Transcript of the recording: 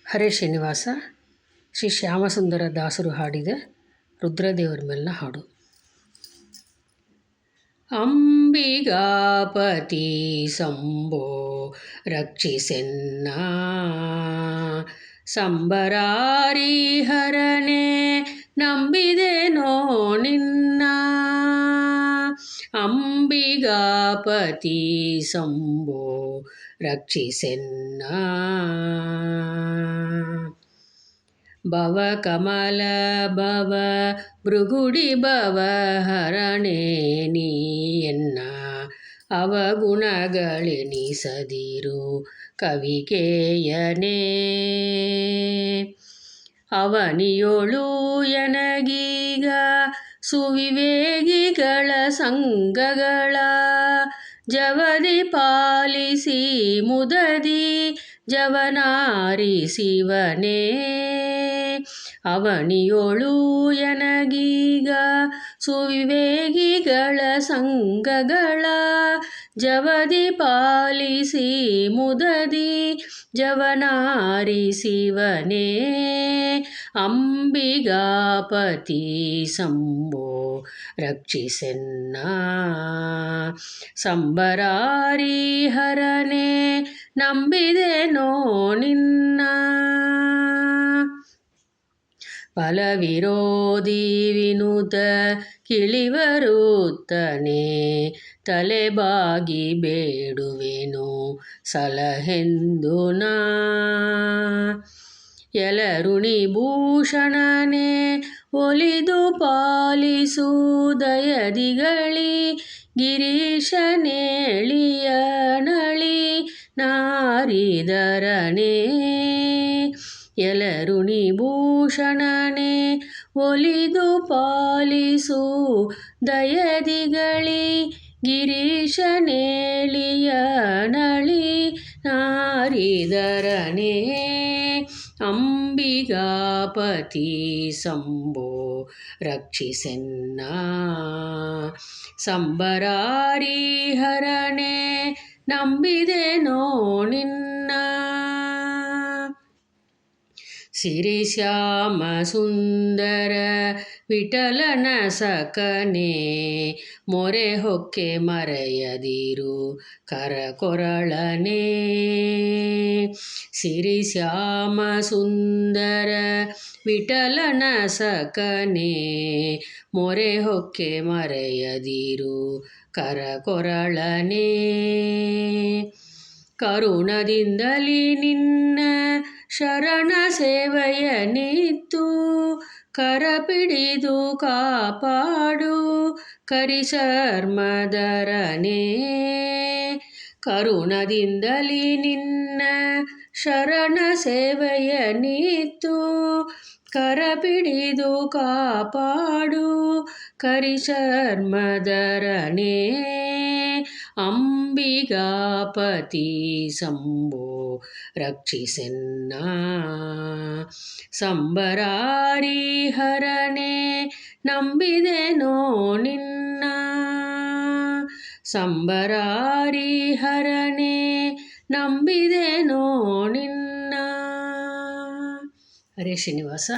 ಹರೇ ಶ್ರೀನಿವಾಸ ಶ್ರೀ ಶ್ಯಾಮಸುಂದರ ದಾಸರು ಹಾಡಿದ ರುದ್ರದೇವರ ಮೇಲಿನ ಹಾಡು. ಅಂಬಿಗಾಪತಿ ಸಂಭೋ ರಕ್ಷಿಸೆನ್ನ, ಸಂಬರಾರಿ ಹರನೆ ನಂಬಿದೆನೋ ನಿನ್ನ. ಅಂಬಿಗಾಪತಿ ಸಂಭೋ ರಕ್ಷಿಸೆನ್ನ, ಭವ ಕಮಲ ಭವ ಭೃಗುಡಿ ಭವ ಹರಣೆ ನೀಯನ್ನ. ಅವಗುಣಗಳೆನಿಸದಿರು ಕವಿಕೇಯನೇ, ಅವನಿಯೊಳು ಎನಗೀಗ ಸುವಿವೇಗಿಗಳ ಸಂಗಗಳ. ಜವದಿ ಪಾಲಿಸಿ ಮುದದಿ ಜವನಾರಿ ಶಿವನೇ, ಅವನಿಯೊಳು ಎನಗೀಗ ಸುವಿವೇಗಿಗಳ ಸಂಗಗಳ. ಜವದಿ ಪಾಲಿಸಿ ಮುದದಿ ಜವನಾರಿ ಶಿವನೇ, ಅಂಬಿಗಾಪತಿ ಸಂಭೋ ರಕ್ಷಿಸೆನ್ನ, ಸಂಬರಾರಿ ಹರನೆ ನಂಬಿದೆನೋ ನಿನ್ನ. ಫಲವಿರೋಧಿ ವಿನುತ ಕಿಳಿವರುತ್ತನೆ, ತಲೆಬಾಗಿ ಬೇಡುವೆನು ಸಲಹೆಂದು ನಾ. ಎಲರುಣಿ ಭೂಷಣನೆ ಒಲಿದು ಪಾಲಿಸು ದಯದಿಗಳಿ, ಗಿರೀಶನೇಳಿಯ ನಳಿ ನಾರಿದರನೇ. ಎಲರುಣಿ ಭೂಷಣನೆ ಒಲಿದು ಪಾಲಿಸು ದಯದಿಗಳಿ, ಗಿರೀಶನೇಳಿಯ ನಳಿ ನಾರಿದರನೇ. ಅಂಬಿಗಾಪತಿ ಸಂಭೋ ರಕ್ಷಿಸೆನ್ನ, ಸಂಬರಾರಿ ಹರನೆ ನಂಬಿದೆನೋ ನಿನ್ನ. ಸಿರಿ ಶ್ಯಾಮ ಸುಂದರ ವಿಠಲನ ಸಖನೆ, ಮೊರೆ ಹೊಕ್ಕೆ ಮರೆಯದಿರು ಕರಕೊರಳನೆ. ಸಿರಿ ಶ್ಯಾಮ ಸುಂದರ ವಿಠಲನ ಸಖನೆ, ಮೊರೆ ಹೊಕ್ಕೆ ಮರೆಯದಿರು ಕರಕೊರಳನೆ. ಕರುಣದಿಂದಲಿ ನಿನ್ನ ಶರಣ ಸೇವೆಯನಿತ್ತು, ಕರಪಿಡಿದು ಕಾಪಾಡು ಕರಿಶರ್ಮಧರನೇ. ಕರುಣದಿಂದಲಿ ನಿನ್ನ ಶರಣ ಸೇವೆಯನಿತ್ತು, ಕರಪಿಡಿದು ಕಾಪಾಡು ಕರಿಶರ್ಮಧರನೇ. ಅಂಬಿಗಾಪತಿ ಸಂಭೋ ರಕ್ಷಿಸೆನ್ನ, ಸಂಬರಾರಿ ಹರನೆ ನಂಬಿದೆನೋ ನಿನ್ನ. ಸಂಬರಾರಿ ಹರನೆ ನಂಬಿದೆನೋ ನಿನ್ನ. ಹರೇ ಶ್ರೀನಿವಾಸ.